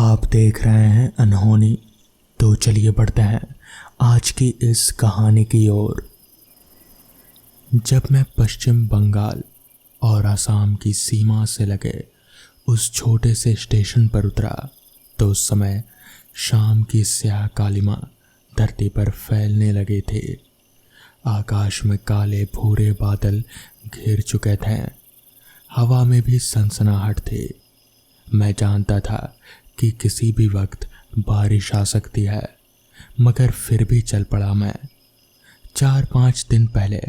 आप देख रहे हैं अनहोनी। तो चलिए बढ़ते हैं आज की इस कहानी की ओर। जब मैं पश्चिम बंगाल और असम की सीमा से लगे उस छोटे से स्टेशन पर उतरा तो उस समय शाम की स्याह कालिमा धरती पर फैलने लगे थे। आकाश में काले भूरे बादल घिर चुके थे। हवा में भी सनसनाहट थी। मैं जानता था कि किसी भी वक्त बारिश आ सकती है, मगर फिर भी चल पड़ा मैं। 4-5 दिन पहले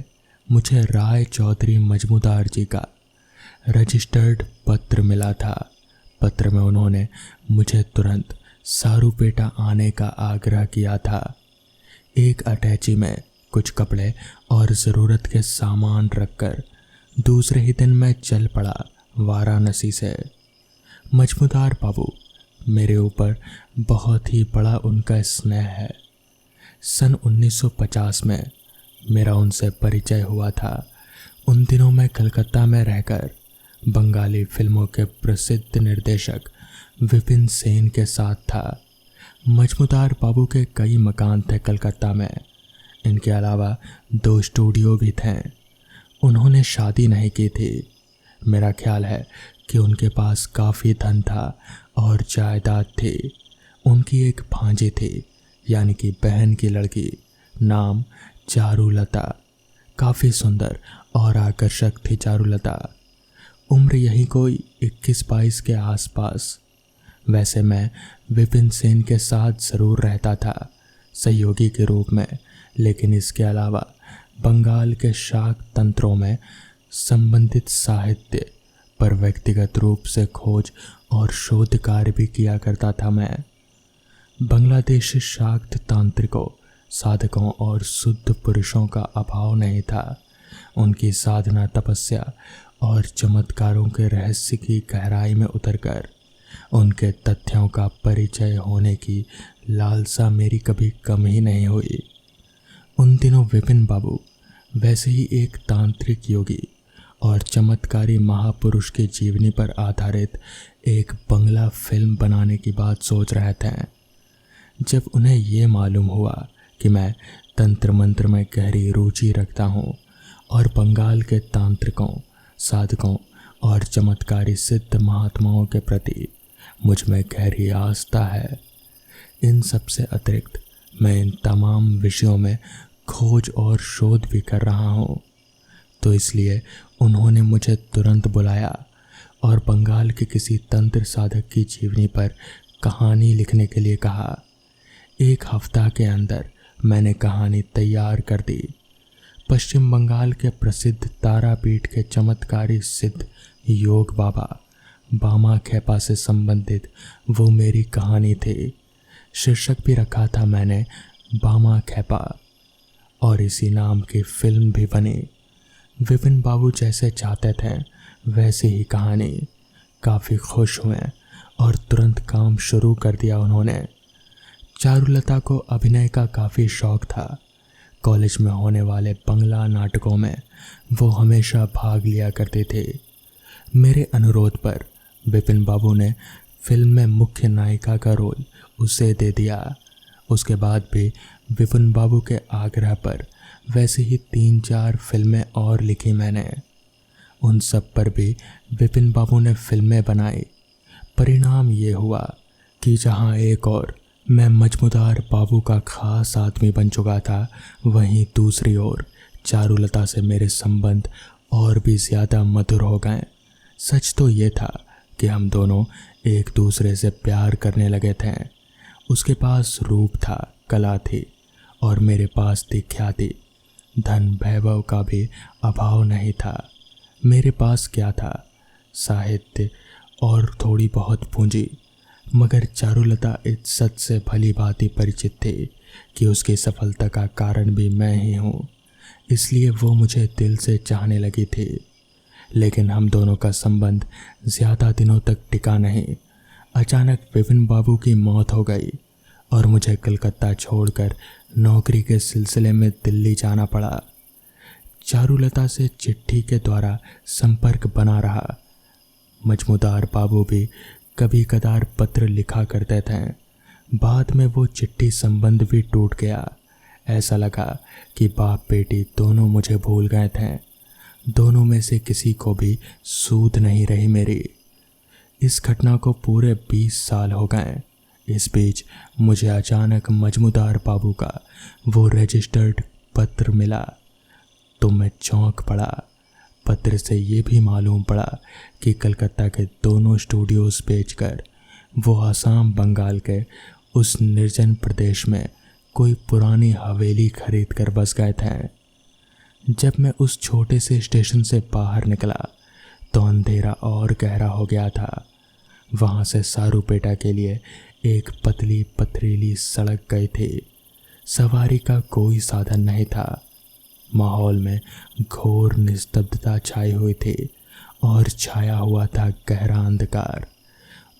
मुझे राय चौधरी मजमूदार जी का रजिस्टर्ड पत्र मिला था। पत्र में उन्होंने मुझे तुरंत सारूपेटा आने का आग्रह किया था। एक अटैची में कुछ कपड़े और ज़रूरत के सामान रखकर दूसरे ही दिन मैं चल पड़ा वाराणसी से। मजमूदार बाबू, मेरे ऊपर बहुत ही बड़ा उनका स्नेह है। सन 1950 में मेरा उनसे परिचय हुआ था। उन दिनों मैं कलकत्ता में रहकर बंगाली फिल्मों के प्रसिद्ध निर्देशक विपिन सेन के साथ था। मजमूदार बाबू के कई मकान थे कलकत्ता में। इनके अलावा 2 स्टूडियो भी थे। उन्होंने शादी नहीं की थी। मेरा ख्याल है कि उनके पास काफ़ी धन था और जायदाद थी। उनकी एक भांजी थी, यानी कि बहन की लड़की, नाम चारुलता। काफ़ी सुंदर और आकर्षक थी चारुलता। उम्र यही कोई 21-22 के आसपास। वैसे मैं विपिन सेन के साथ ज़रूर रहता था, सहयोगी के रूप में, लेकिन इसके अलावा बंगाल के शाक तंत्रों में संबंधित साहित्य पर व्यक्तिगत रूप से खोज और शोध कार्य भी किया करता था मैं। बांग्लादेशी शाक्त तांत्रिकों, साधकों और शुद्ध पुरुषों का अभाव नहीं था। उनकी साधना, तपस्या और चमत्कारों के रहस्य की गहराई में उतरकर उनके तथ्यों का परिचय होने की लालसा मेरी कभी कम ही नहीं हुई। उन दिनों विपिन बाबू वैसे ही एक तांत्रिक योगी और चमत्कारी महापुरुष की जीवनी पर आधारित एक बंगला फिल्म बनाने की बात सोच रहे थे। जब उन्हें ये मालूम हुआ कि मैं तंत्र मंत्र में गहरी रुचि रखता हूँ और बंगाल के तांत्रिकों, साधकों और चमत्कारी सिद्ध महात्माओं के प्रति मुझ में गहरी आस्था है, इन सब से अतिरिक्त मैं इन तमाम विषयों में खोज और शोध भी कर रहा हूँ, तो इसलिए उन्होंने मुझे तुरंत बुलाया और बंगाल के किसी तंत्र साधक की जीवनी पर कहानी लिखने के लिए कहा। 1 हफ्ता के अंदर मैंने कहानी तैयार कर दी। पश्चिम बंगाल के प्रसिद्ध तारापीठ के चमत्कारी सिद्ध योग बाबा बामा खेपा से संबंधित वो मेरी कहानी थी। शीर्षक भी रखा था मैंने बामा खेपा, और इसी नाम की फिल्म भी बनी। विपिन बाबू जैसे चाहते थे वैसे ही कहानी। काफ़ी खुश हुए और तुरंत काम शुरू कर दिया उन्होंने। चारुलता को अभिनय का काफ़ी शौक़ था। कॉलेज में होने वाले बंगला नाटकों में वो हमेशा भाग लिया करते थे। मेरे अनुरोध पर विपिन बाबू ने फिल्म में मुख्य नायिका का रोल उसे दे दिया। उसके बाद भी विपिन बाबू के आग्रह पर वैसे ही 3-4 फिल्में और लिखी मैंने। उन सब पर भी विपिन बाबू ने फिल्में बनाई। परिणाम ये हुआ कि जहाँ एक और मैं मजमूदार बाबू का खास आदमी बन चुका था, वहीं दूसरी ओर चारुलता से मेरे संबंध और भी ज़्यादा मधुर हो गए। सच तो ये था कि हम दोनों एक दूसरे से प्यार करने लगे थे। उसके पास रूप था, कला थी, और मेरे पास थी ख्याति। धन वैभव का भी अभाव नहीं था। मेरे पास क्या था? साहित्य और थोड़ी बहुत पूंजी। मगर चारुलता इस सच से भली भांति परिचित थी कि उसकी सफलता का कारण भी मैं ही हूँ, इसलिए वो मुझे दिल से चाहने लगी थी। लेकिन हम दोनों का संबंध ज़्यादा दिनों तक टिका नहीं। अचानक विपिन बाबू की मौत हो गई और मुझे कलकत्ता छोड़कर नौकरी के सिलसिले में दिल्ली जाना पड़ा। चारुलता से चिट्ठी के द्वारा संपर्क बना रहा। मजमूदार बाबू भी कभी कदार पत्र लिखा करते थे। बाद में वो चिट्ठी संबंध भी टूट गया। ऐसा लगा कि बाप बेटी दोनों मुझे भूल गए थे। दोनों में से किसी को भी सूध नहीं रही मेरी। इस घटना को पूरे 20 साल हो गए। इस बीच मुझे अचानक मजमूदार बाबू का वो रजिस्टर्ड पत्र मिला तो मैं चौंक पड़ा। पत्र से ये भी मालूम पड़ा कि कलकत्ता के दोनों स्टूडियोज बेचकर वो आसाम बंगाल के उस निर्जन प्रदेश में कोई पुरानी हवेली खरीद कर बस गए थे। जब मैं उस छोटे से स्टेशन से बाहर निकला तो अंधेरा और गहरा हो गया था। वहाँ से सारूपेटा के लिए एक पतली पथरीली सड़क गई थी। सवारी का कोई साधन नहीं था। माहौल में घोर निस्तब्धता छाई हुई थी और छाया हुआ था गहरा अंधकार।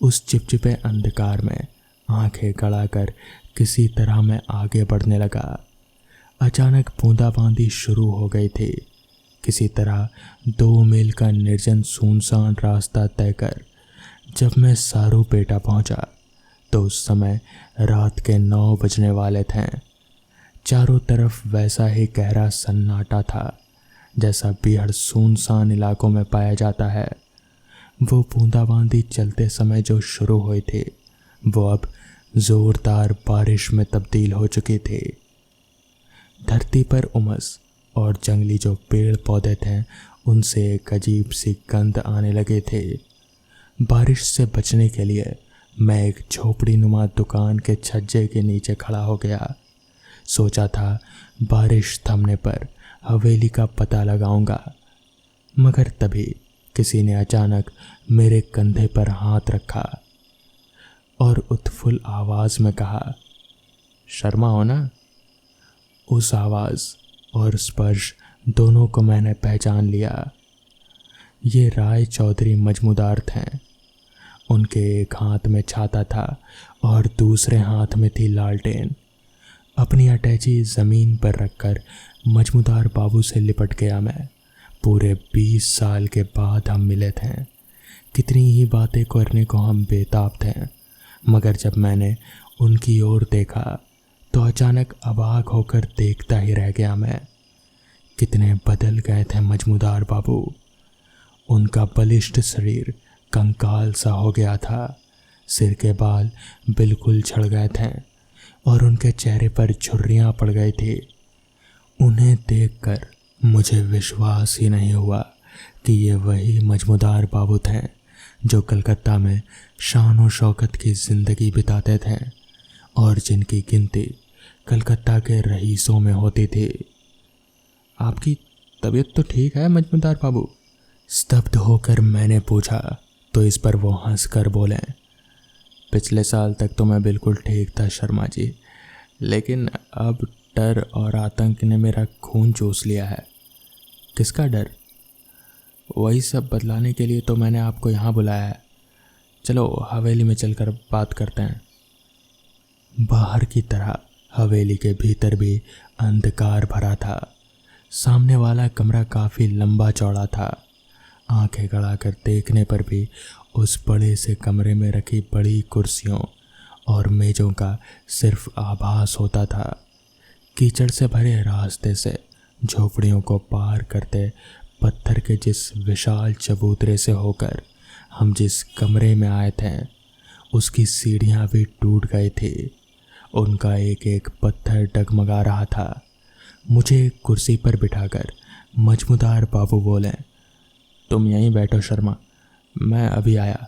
उस चिपचिपे अंधकार में आंखें गड़ाकर किसी तरह मैं आगे बढ़ने लगा। अचानक बूंदाबांदी शुरू हो गई थी। किसी तरह 2 मील का निर्जन सुनसान रास्ता तय कर जब मैं सारूपेटा पहुंचा तो उस समय रात के 9 बजने वाले थे। चारों तरफ वैसा ही गहरा सन्नाटा था जैसा बेहद सुनसान इलाकों में पाया जाता है। वो बूंदाबांदी चलते समय जो शुरू हुई थी वो अब जोरदार बारिश में तब्दील हो चुकी थी। धरती पर उमस और जंगली जो पेड़ पौधे थे उनसे एक अजीब सी गंध आने लगे थे। बारिश से बचने के लिए मैं एक झोपड़ी नुमा दुकान के छज्जे के नीचे खड़ा हो गया। सोचा था बारिश थमने पर हवेली का पता लगाऊंगा, मगर तभी किसी ने अचानक मेरे कंधे पर हाथ रखा और उत्फुल्ल आवाज़ में कहा, शर्मा हो ना। उस आवाज़ और स्पर्श दोनों को मैंने पहचान लिया। ये राय चौधरी मजमूदार थे। उनके एक हाथ में छाता था और दूसरे हाथ में थी लालटेन। अपनी अटैची ज़मीन पर रखकर मजमूदार बाबू से लिपट गया मैं। पूरे 20 साल के बाद हम मिले थे। कितनी ही बातें करने को हम बेताब थे, मगर जब मैंने उनकी ओर देखा तो अचानक अवाक होकर देखता ही रह गया मैं। कितने बदल गए थे मजमूदार बाबू। उनका बलिष्ठ शरीर कंकाल सा हो गया था। सिर के बाल बिल्कुल झड़ गए थे और उनके चेहरे पर झुर्रियाँ पड़ गई थी। उन्हें देखकर मुझे विश्वास ही नहीं हुआ कि ये वही मजमूदार बाबू थे जो कलकत्ता में शान और शौकत की ज़िंदगी बिताते थे और जिनकी गिनती कलकत्ता के रईसों में होती थी। आपकी तबीयत तो ठीक है मजमूदार बाबू? स्तब्ध होकर मैंने पूछा तो इस पर वो हंसकर बोले, पिछले साल तक तो मैं बिल्कुल ठीक था शर्मा जी, लेकिन अब डर और आतंक ने मेरा खून चूस लिया है। किसका डर? वही सब बतलाने के लिए तो मैंने आपको यहाँ बुलाया है। चलो हवेली में चलकर बात करते हैं। बाहर की तरह हवेली के भीतर भी अंधकार भरा था। सामने वाला कमरा काफ़ी लंबा चौड़ा था। आंखें गड़ाकर देखने पर भी उस बड़े से कमरे में रखी बड़ी कुर्सियों और मेज़ों का सिर्फ आभास होता था। कीचड़ से भरे रास्ते से झोपड़ियों को पार करते पत्थर के जिस विशाल चबूतरे से होकर हम जिस कमरे में आए थे उसकी सीढ़ियाँ भी टूट गई थी। उनका एक एक पत्थर डगमगा रहा था। मुझे एक कुर्सी पर बिठाकर मजमूदार बाबू बोले, तुम यहीं बैठो शर्मा, मैं अभी आया।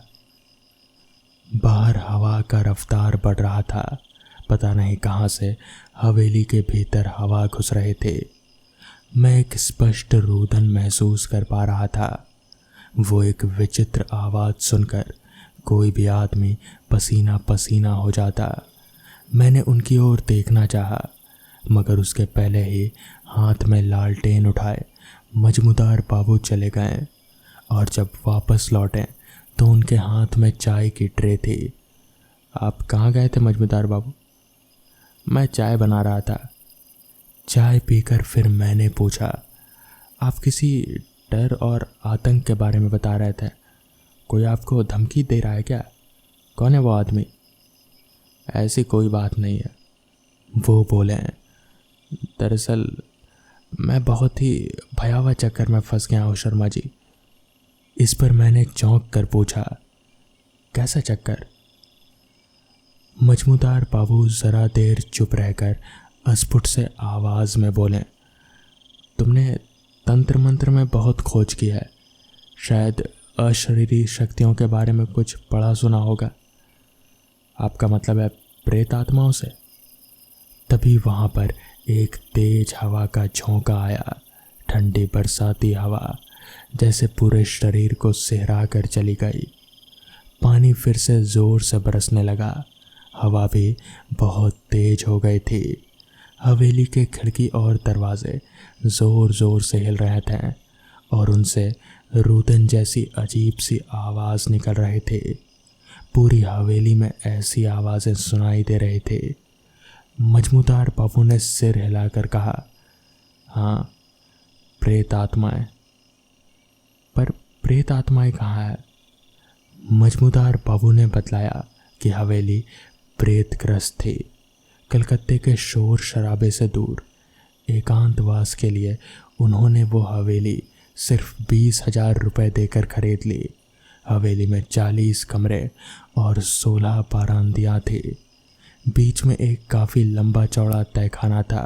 बाहर हवा का रफ्तार बढ़ रहा था। पता नहीं कहाँ से हवेली के भीतर हवा घुस रहे थे। मैं एक स्पष्ट रुदन महसूस कर पा रहा था। वो एक विचित्र आवाज़ सुनकर कोई भी आदमी पसीना पसीना हो जाता। मैंने उनकी ओर देखना चाहा, मगर उसके पहले ही हाथ में लालटेन उठाए मजमूदार बाबू चले गए और जब वापस लौटे तो उनके हाथ में चाय की ट्रे थी। आप कहाँ गए थे मजमूदार बाबू? मैं चाय बना रहा था। चाय पीकर फिर मैंने पूछा, आप किसी डर और आतंक के बारे में बता रहे थे, कोई आपको धमकी दे रहा है क्या? कौन है वो आदमी? ऐसी कोई बात नहीं है, वो बोले। दरअसल मैं बहुत ही भयावह चक्कर में फंस गया हूँ शर्मा जी। इस पर मैंने चौंक कर पूछा, कैसा चक्कर? मजमूदार बाबू जरा देर चुप रहकर अस्फुट से आवाज में बोले, तुमने तंत्र मंत्र में बहुत खोज की है, शायद अशरीरी शक्तियों के बारे में कुछ पढ़ा सुना होगा। आपका मतलब है प्रेत आत्माओं से? तभी वहां पर एक तेज हवा का झोंका आया, ठंडी बरसाती हवा जैसे पूरे शरीर को सिहरा कर चली गई। पानी फिर से जोर से बरसने लगा, हवा भी बहुत तेज हो गई थी। हवेली के खिड़की और दरवाजे जोर जोर से हिल रहे थे और उनसे रुदन जैसी अजीब सी आवाज़ निकल रहे थे। पूरी हवेली में ऐसी आवाज़ें सुनाई दे रही थी। मजमूदार बाबू ने सिर हिलाकर कहा, हाँ, प्रेत आत्माएं। पर प्रेत आत्माएं कहाँ है? मजमूदार बाबू ने बतलाया कि हवेली प्रेतग्रस्त थी। कलकत्ते के शोर शराबे से दूर एकांतवास के लिए उन्होंने वो हवेली सिर्फ 20,000 रुपये देकर खरीद ली। हवेली में 40 कमरे और 16 बारांदियाँ थी। बीच में एक काफ़ी लंबा चौड़ा तहखाना था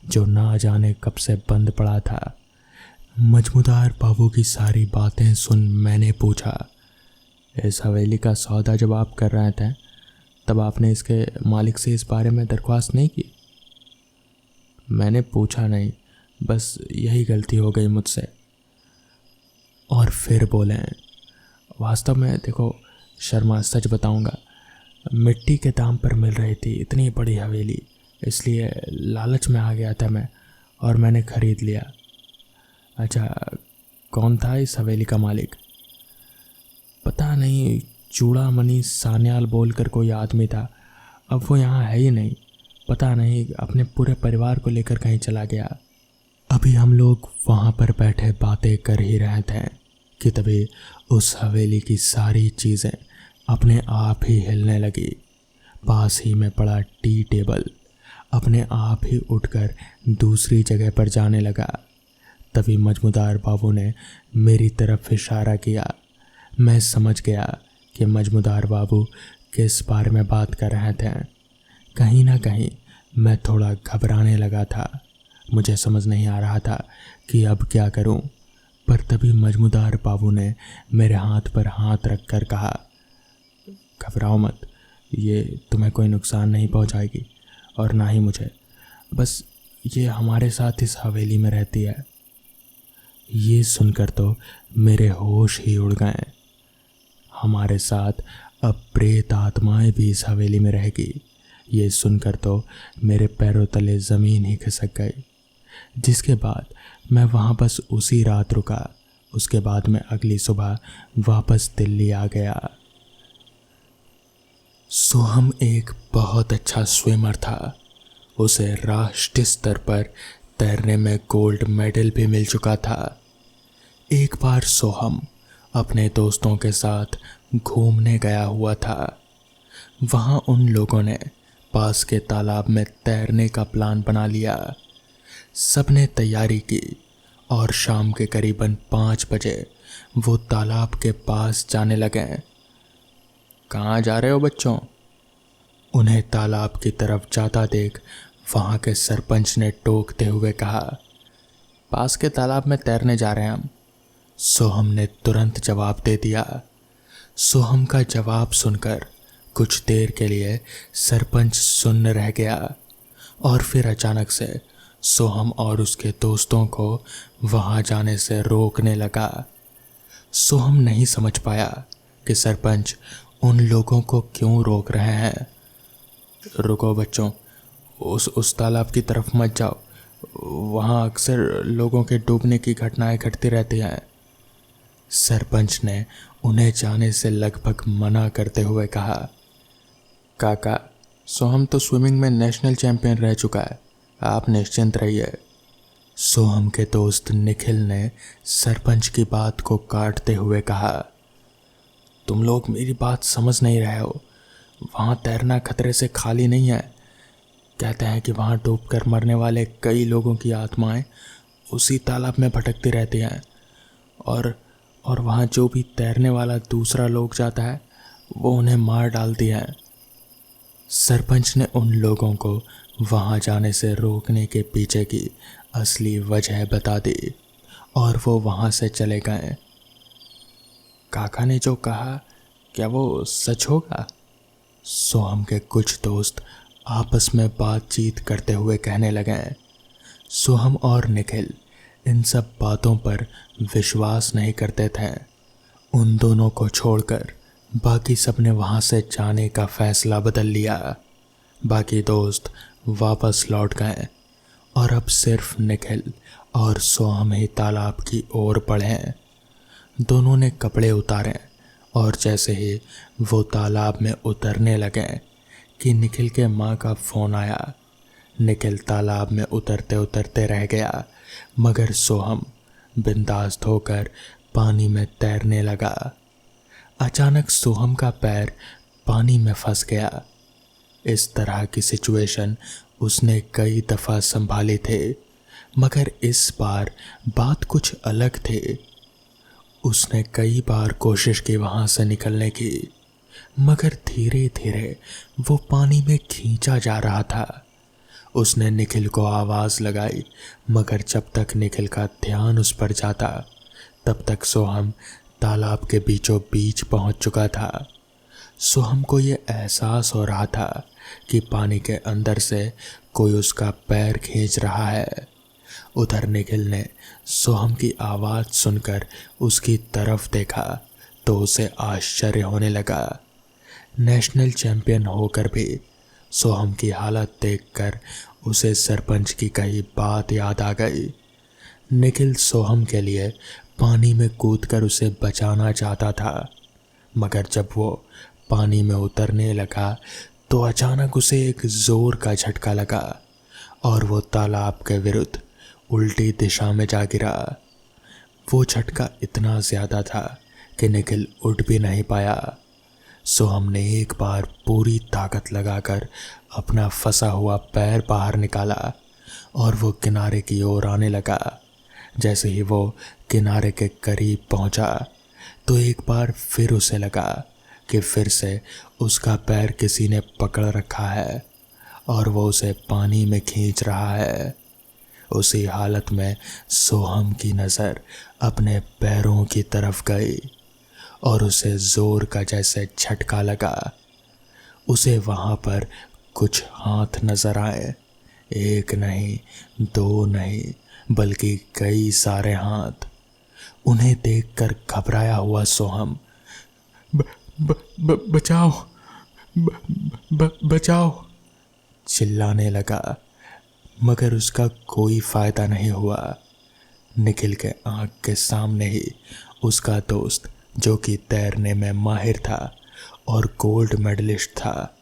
जो ना जाने कब से बंद पड़ा था। मजमूदार बाबू की सारी बातें सुन मैंने पूछा, इस हवेली का सौदा जब आप कर रहे थे तब आपने इसके मालिक से इस बारे में दरख्वास्त नहीं की? मैंने पूछा नहीं, बस यही गलती हो गई मुझसे। और फिर बोले, वास्तव में देखो शर्मा, सच बताऊंगा, मिट्टी के दाम पर मिल रही थी इतनी बड़ी हवेली, इसलिए लालच में आ गया था मैं और मैंने खरीद लिया। अच्छा, कौन था इस हवेली का मालिक? पता नहीं, चूड़ामणि सान्याल बोलकर कोई आदमी था। अब वो यहाँ है ही नहीं, पता नहीं अपने पूरे परिवार को लेकर कहीं चला गया। अभी हम लोग वहाँ पर बैठे बातें कर ही रहे थे कि तभी उस हवेली की सारी चीज़ें अपने आप ही हिलने लगी। पास ही में पड़ा टी टेबल अपने आप ही उठकर दूसरी जगह पर जाने लगा। तभी मजमूदार बाबू ने मेरी तरफ इशारा किया। मैं समझ गया कि मजमूदार बाबू किस बारे में बात कर रहे थे। कहीं ना कहीं मैं थोड़ा घबराने लगा था। मुझे समझ नहीं आ रहा था कि अब क्या करूं। पर तभी मजमूदार बाबू ने मेरे हाथ पर हाथ रखकर कहा, घबराओ मत, ये तुम्हें कोई नुकसान नहीं पहुंचाएगी और ना ही मुझे। बस ये हमारे साथ इस हवेली में रहती है। ये सुनकर तो मेरे होश ही उड़ गए। हमारे साथ अब प्रेत आत्माएं भी इस हवेली में रहेगी, ये सुनकर तो मेरे पैरों तले ज़मीन ही खिसक गई। जिसके बाद मैं वहाँ बस उसी रात रुका। उसके बाद मैं अगली सुबह वापस दिल्ली आ गया। सोहम एक बहुत अच्छा स्विमर था। उसे राष्ट्रीय स्तर पर तैरने में गोल्ड मेडल भी मिल चुका था। एक बार सोहम अपने दोस्तों के साथ घूमने गया हुआ था। वहाँ उन लोगों ने पास के तालाब में तैरने का प्लान बना लिया। सबने तैयारी की और शाम के करीबन 5 बजे वो तालाब के पास जाने लगे। कहाँ जा रहे हो बच्चों? उन्हें तालाब की तरफ जाता देख वहाँ के सरपंच ने टोकते हुए कहा, पास के तालाब में तैरने जा रहे हैं हम। सोहम ने तुरंत जवाब दे दिया। सोहम का जवाब सुनकर कुछ देर के लिए सरपंच सुन्न रह गया और फिर अचानक से सोहम और उसके दोस्तों को वहाँ जाने से रोकने लगा। सोहम नहीं समझ पाया कि सरपंच उन लोगों को क्यों रोक रहे हैं। रुको बच्चों, उस तालाब की तरफ मत जाओ, वहाँ अक्सर लोगों के डूबने की घटनाएं घटती रहती हैं। सरपंच ने उन्हें जाने से लगभग मना करते हुए कहा, काका, सोहम तो स्विमिंग में नेशनल चैंपियन रह चुका है, आप निश्चिंत रहिए। सोहम के दोस्त निखिल ने सरपंच की बात को काटते हुए कहा, तुम लोग मेरी बात समझ नहीं रहे हो। वहाँ तैरना खतरे से खाली नहीं है। कहते हैं कि वहाँ डूबकर मरने वाले कई लोगों की आत्माएं उसी तालाब में भटकती रहती हैं और वहाँ जो भी तैरने वाला दूसरा लोग जाता है वो उन्हें मार डालती है। सरपंच ने उन लोगों को वहाँ जाने से रोकने के पीछे की असली वजह बता दी और वो वहाँ से चले गए। काका ने जो कहा क्या वो सच होगा? सोहम के कुछ दोस्त आपस में बातचीत करते हुए कहने लगे। सोहम और निखिल इन सब बातों पर विश्वास नहीं करते थे। उन दोनों को छोड़कर बाकी सब ने वहाँ से जाने का फैसला बदल लिया। बाकी दोस्त वापस लौट गए और अब सिर्फ निखिल और सोहम ही तालाब की ओर बढ़े। दोनों ने कपड़े उतारे और जैसे ही वो तालाब में उतरने लगे कि निखिल के माँ का फ़ोन आया। निखिल तालाब में उतरते उतरते रह गया, मगर सोहम बिंदास होकर पानी में तैरने लगा। अचानक सोहम का पैर पानी में फंस गया। इस तरह की सिचुएशन उसने कई दफ़ा संभाली थी, मगर इस बार बात कुछ अलग थी। उसने कई बार कोशिश की वहाँ से निकलने की, मगर धीरे धीरे वो पानी में खींचा जा रहा था। उसने निखिल को आवाज़ लगाई, मगर जब तक निखिल का ध्यान उस पर जाता तब तक सोहम तालाब के बीचों बीच पहुंच चुका था। सोहम को ये एहसास हो रहा था कि पानी के अंदर से कोई उसका पैर खींच रहा है। उधर निखिल ने सोहम की आवाज़ सुनकर उसकी तरफ देखा तो उसे आश्चर्य होने लगा। नेशनल चैंपियन होकर भी सोहम की हालत देखकर उसे सरपंच की कही बात याद आ गई। निखिल सोहम के लिए पानी में कूदकर उसे बचाना चाहता था, मगर जब वो पानी में उतरने लगा तो अचानक उसे एक जोर का झटका लगा और वो तालाब के विरुद्ध उल्टी दिशा में जा गिरा। वो झटका इतना ज़्यादा था कि निखिल उठ भी नहीं पाया। सोहम ने एक बार पूरी ताकत लगाकर अपना फंसा हुआ पैर बाहर निकाला और वो किनारे की ओर आने लगा। जैसे ही वो किनारे के करीब पहुंचा तो एक बार फिर उसे लगा कि फिर से उसका पैर किसी ने पकड़ रखा है और वो उसे पानी में खींच रहा है। उसी हालत में सोहम की नज़र अपने पैरों की तरफ गई और उसे जोर का जैसे झटका लगा। उसे वहाँ पर कुछ हाथ नजर आए, एक नहीं, दो नहीं, बल्कि कई सारे हाथ। उन्हें देखकर घबराया हुआ सोहम बचाओ, बचाओ चिल्लाने लगा, मगर उसका कोई फायदा नहीं हुआ। निखिल के आँख के सामने ही उसका दोस्त, जो कि तैरने में माहिर था और गोल्ड मेडलिस्ट था,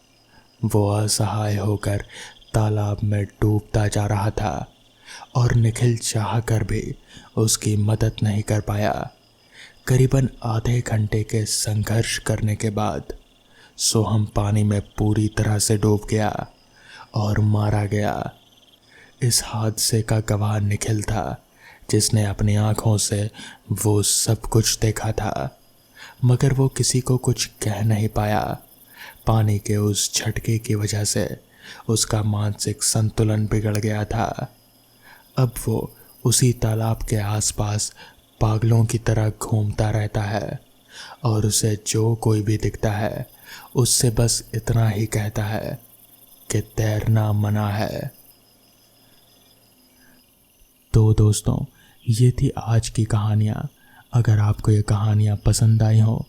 वो असहाय होकर तालाब में डूबता जा रहा था और निखिल चाहकर भी उसकी मदद नहीं कर पाया। करीबन आधे घंटे के संघर्ष करने के बाद सोहम पानी में पूरी तरह से डूब गया और मारा गया। इस हादसे का गवाह निखिल था, जिसने अपनी आंखों से वो सब कुछ देखा था, मगर वो किसी को कुछ कह नहीं पाया। पानी के उस झटके की वजह से उसका मानसिक संतुलन बिगड़ गया था। अब वो उसी तालाब के आसपास पागलों की तरह घूमता रहता है और उसे जो कोई भी दिखता है उससे बस इतना ही कहता है कि तैरना मना है। तो दोस्तों, ये थी आज की कहानियाँ। अगर आपको ये कहानियाँ पसंद आई हों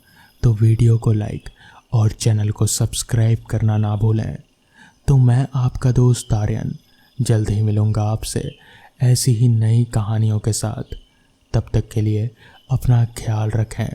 तो वीडियो को लाइक और चैनल को सब्सक्राइब करना ना भूलें। तो मैं आपका दोस्त आर्यन जल्द ही मिलूँगा आपसे ऐसी ही नई कहानियों के साथ। तब तक के लिए अपना ख्याल रखें।